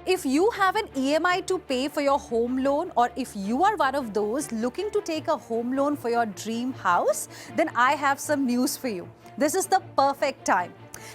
If you have an EMI to pay for your home loan, or if you are one of those looking to take a home loan for your dream house, then I have some news for you. This is the perfect time.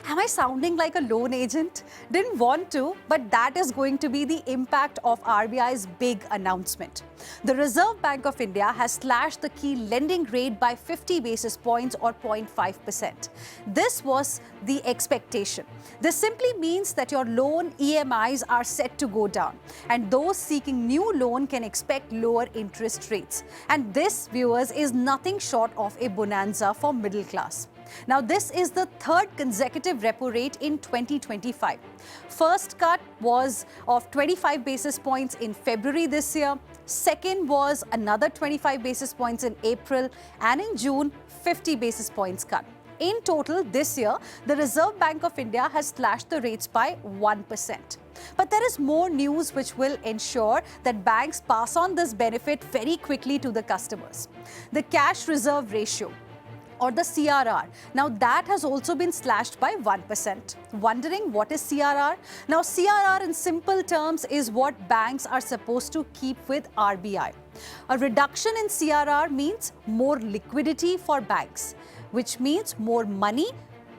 Am I sounding like a loan agent? Didn't want to, but that is going to be the impact of RBI's big announcement. The Reserve Bank of India has slashed the key lending rate by 50 basis points or 0.5%. This was the expectation. This simply means that your loan EMIs are set to go down, and those seeking new loan can expect lower interest rates. And this, viewers, is nothing short of a bonanza for middle class. Now, this is the third consecutive repo rate in 2025. First cut was of 25 basis points in February this year. Second was another 25 basis points in April, and in June, 50 basis points cut. In total, this year, the Reserve Bank of India has slashed the rates by 1%. But there is more news which will ensure that banks pass on this benefit very quickly to the customers. The cash reserve ratio, or the CRR. Now that has also been slashed by 1%. Wondering what is CRR? Now CRR in simple terms is what banks are supposed to keep with RBI. A reduction in CRR means more liquidity for banks, which means more money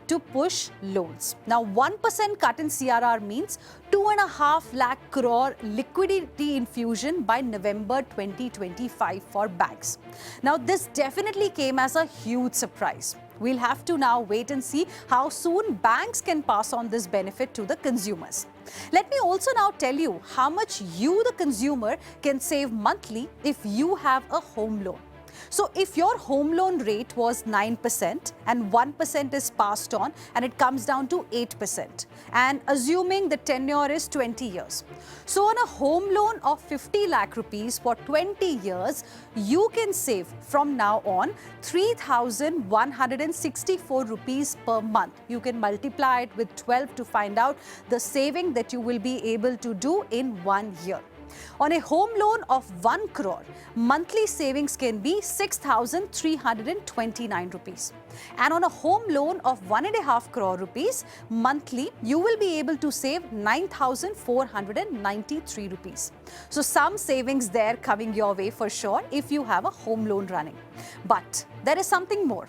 to push loans. Now 1% cut in CRR means 2.5 lakh crore liquidity infusion by November 2025 for banks. Now this definitely came as a huge surprise. We'll have to now wait and see how soon banks can pass on this benefit to the consumers. Let me also now tell you how much you, the consumer, can save monthly if you have a home loan. So if your home loan rate was 9% and 1% is passed on and it comes down to 8%, and assuming the tenure is 20 years. So on a home loan of 50 lakh rupees for 20 years, you can save from now on 3,164 rupees per month. You can multiply it with 12 to find out the saving that you will be able to do in 1 year. On a home loan of 1 crore, monthly savings can be 6,329 rupees. And on a home loan of 1.5 crore rupees, monthly, you will be able to save 9,493 rupees. So some savings there coming your way for sure if you have a home loan running. But there is something more.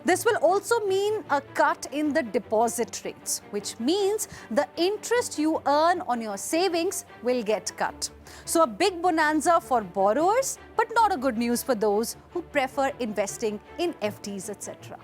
This will also mean a cut in the deposit rates, which means the interest you earn on your savings will get cut. So a big bonanza for borrowers, but not a good news for those who prefer investing in FDs, etc.